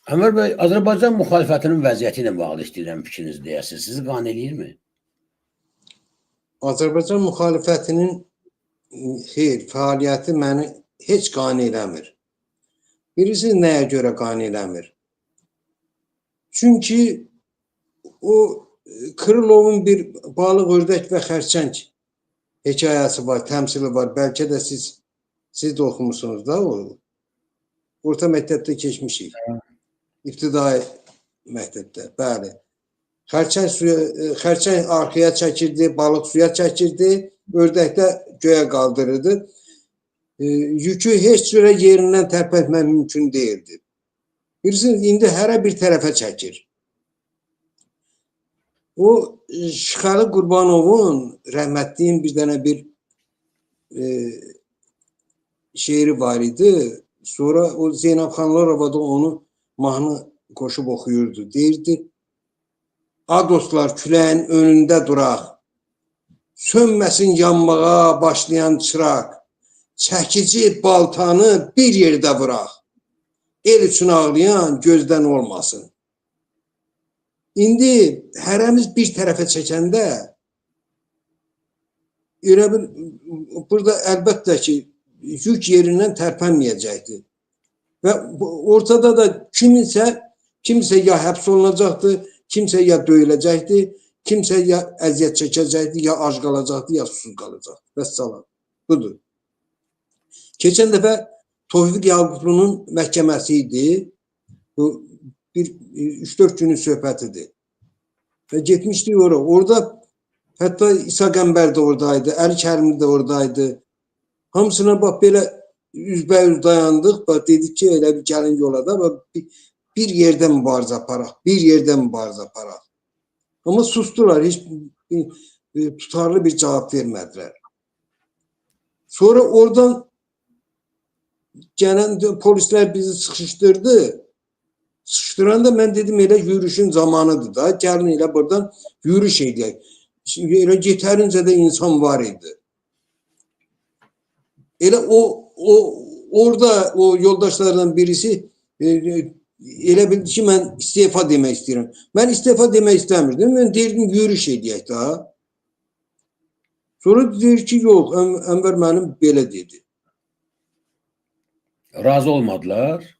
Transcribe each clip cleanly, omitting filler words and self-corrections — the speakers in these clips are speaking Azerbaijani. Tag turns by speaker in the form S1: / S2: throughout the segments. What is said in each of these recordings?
S1: Ənvər bəy, Azərbaycan müxalifətinin vəziyyəti ilə bağlı istəyirəm fikrinizi deyəsiniz. Sizi qane eləyirmi?
S2: Azərbaycan müxalifətinin fəaliyyəti məni heç qane eləmir. Birisi nəyə görə qane eləmir? Çünki o Krılovun bir balıq, ördək və xərçəng hekayəsi var, təmsili var. Bəlkə də siz də oxumusunuz da o. Orta məktəbdə keçmişik. İbtidai məktəbdə, bəli. Xərçəng arxaya çəkirdi, balıq suya çəkirdi, ördək də göyə qaldırırdı. Yükü heç cürə yerindən tərpətmək mümkün deyildi. Birisi indi hərə bir tərəfə çəkir. O Şıxəli Qurbanovun rəhmətliyin bir dənə bir şeiri var idi. Sonra o Zeynəb Xanlarova da onu mahnı qoşub oxuyurdu. Deyirdi: "A dostlar, küləyin önündə duraq. Sönməsin yanmağa başlayan çıraq. Çəkici baltanı bir yerdə vuraq. El üçün ağlayan gözdən olmasın." İndi hərəmiz bir tərəfə çəkəndə elə bir burada əlbəttə ki yük yerindən tərpənməyəcəkdir. Və ortada da kimsə ya həbs olunacaqdır, kimsə ya döyüləcəkdir, kimsə ya əziyyət çəkəcəkdir, ya ac qalacaqdır, ya susuz qalacaqdır. Vəssalam. Budur. Keçən dəfə Tofiq Yaqublunun məhkəməsi idi. Bu 3-4 günün söhbətidir. Və getmişdik ora. Orada hətta İsa Qəmbər də oradaydı, Əli Kərimi də oradaydı. Hamısına bax belə üzbəyüz dayandıq. Bax dedik ki, elə bir gəlin yola da bir yerdə mübarizə aparaq, bir yerdə mübarizə aparaq. Amma sustular, heç tutarlı bir cavab vermədilər. Sonra oradan gələn polislər bizi sıxışdırdı. Sıxışdıranda mən dedim elə yürüyüşün zamanıdır da, gəlin elə buradan yürüyüş edək. Elə yetərincə də insan var idi. Elə orada o yoldaşlardan birisi elə bildi ki, mən istefa demək istəyirəm. Mən istefa demək istəmirdim. Mən deyirdim, yürüyüş edək da. Sonra deyir ki, yox, Ənvər mənim belə dedi.
S1: Razı olmadılar?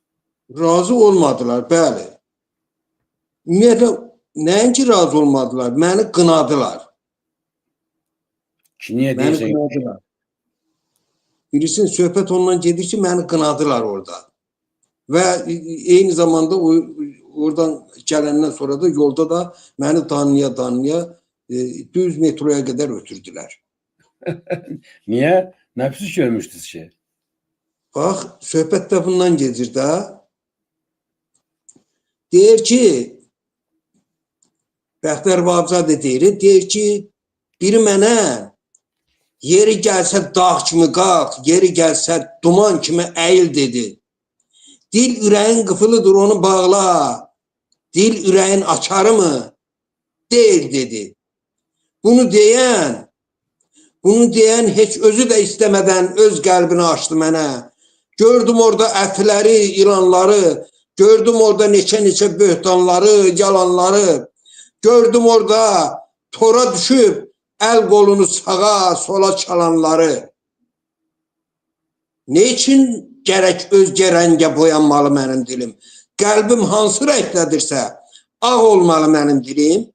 S2: Razı olmadılar, bəli. Ümumiyyətlə, nəinki razı olmadılar, məni qınadılar.
S1: Ki, niyə
S2: Məni
S1: deyirsən?
S2: qınadılar. Birisinin söhbət ondan gedir ki, məni qınadılar orada. Və eyni zamanda oradan gələndən sonra da yolda da məni danlaya düz metroya qədər ötürdülər.
S1: Niyə? Nə pis görmüşdünüz ki?
S2: Bax, söhbət də bundan gedir də. Deyir ki, Bəxtiyar Vahabzadə deyir ki, biri mənə yeri gəlsə dağ kimi qalx, yeri gəlsə duman kimi əyil dedi. Dil ürəyin qıfılıdır, onu bağla. Dil ürəyin açarı mı? Deyil dedi. Bunu deyən heç özü də istəmədən öz qəlbini açdı mənə. Gördüm orada əfləri, ilanları, gördüm orada neçə böhtanları, yalanları. Gördüm orada tora düşüb əl qolunu sağa, sola çalanları. Ne için gərək özgə rəngə boyanmalı mənim dilim? Qəlbim hansı rəngdədirsə, ağ olmalı mənim dilim.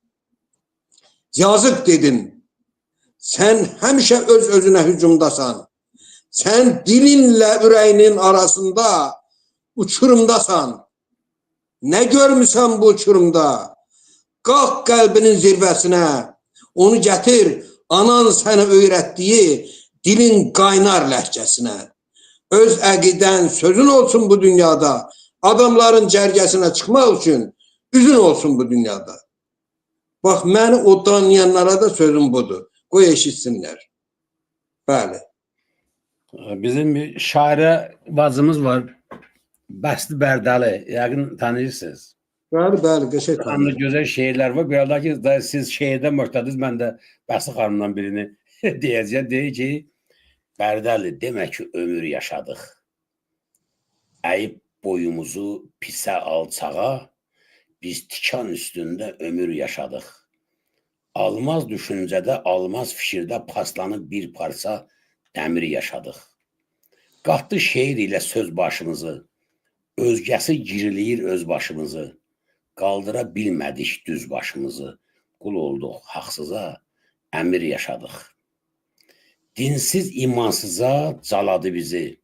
S2: Yazıq dedim, sən həmişə öz-özünə hücumdasan. Sən dilinlə ürəyinin arasında uçurumdasan. Nə görmüsən bu uçurumda? Qalx qəlbinin zirvəsinə, onu gətir, anan sənə öyrətdiyi dilin qaynar ləhcəsinə. Öz əqidən sözün olsun bu dünyada, adamların cərgəsinə çıxmaq üçün üzün olsun bu dünyada. Bax, məni o danlayanlara da sözüm budur. Qoy eşitsinlər. Bəli.
S1: Bizim bir şairə vazımız var. Bəsti Bərdəli. Yəqin tanıyırsınız.
S2: Bəli, qəşəng
S1: tanıyırsınız. Gözəl şeirlər var. Qoyarlar ki, siz şeirdə möhtədiniz, mən də Bəsti xanımdan birini deyəcəm. Deyir ki, Bərdəli, demək ki, ömür yaşadıq. Əyib boyumuzu pisə alçağa, biz tikan üstündə ömür yaşadıq. Almaz düşüncədə, almaz fikirdə paslanıb bir parça dəmir yaşadıq. Qatdı şeir ilə söz başımızı, özgəsi giriliyir öz başımızı. Qaldıra bilmədik düz başımızı, qul olduq haqsıza, əmir yaşadıq. Dinsiz imansıza caladı bizi,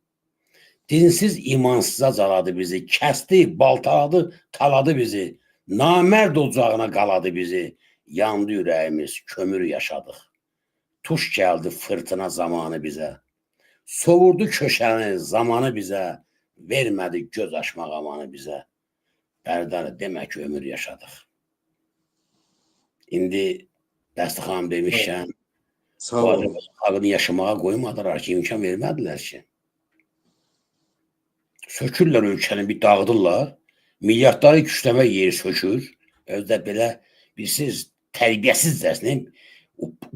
S1: dinsiz imansıza caladı bizi, kəsdi, baltaladı, taladı bizi, namərd ocağına qaladı bizi, yandı ürəyimiz, kömür yaşadıq. Tuş gəldi fırtına zamanı bizə, sovurdu köşəni zamanı bizə, vermədi göz açmaq amanı bizə. Bərdəli, demək ki, ömür yaşadıq. İndi Dəstəxan demişkən,
S2: Sağ
S1: bu
S2: olun.
S1: Azərbaycan xalqını yaşamağa qoymadılar ki, imkan vermədilər ki. Sökürlər ölkəni, bir dağıdırlar, milyardları gücləmə yeri sökür, özdə belə birsiz, tərbiyəsizcəsinə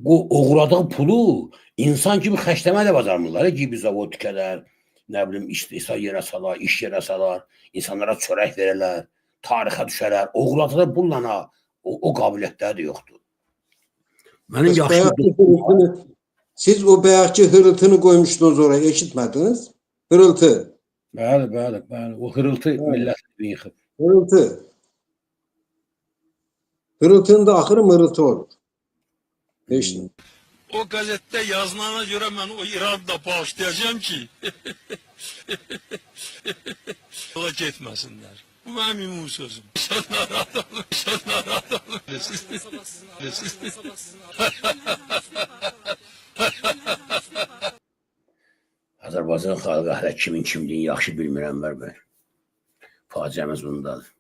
S1: uğradığı pulu insan kimi xərcləməyə də bacarmırlar. Gibi zavod tikələr, nə bilim, istehsal yerə salar, iş yerə salar, insanlara çörək verərlər, tarixə düşərlər, uğradığı pulla o qabiliyyətləri də yoxdur. Mənim yaxşı
S2: Siz o bayaqki hırıltını koymuştunuz oraya, eşitmediniz? Hırıltı.
S1: Bəli, bəli, bəli. O hırıltı millətini yıxıb.
S2: Hırıltı. Hırıltının da axırı mırıltı olur. Eşitin.
S3: O gazette yazılana göre ben o iradı da bağışlayacağım ki yola gitmesinler. Bu benim ümumi sözüm. İnsanlar adamı, insanlar adamı.
S1: Azərbaycan xalqı hələ kimin kimliyini yaxşı bilmirəm, bəy. Faciəmiz bundadır.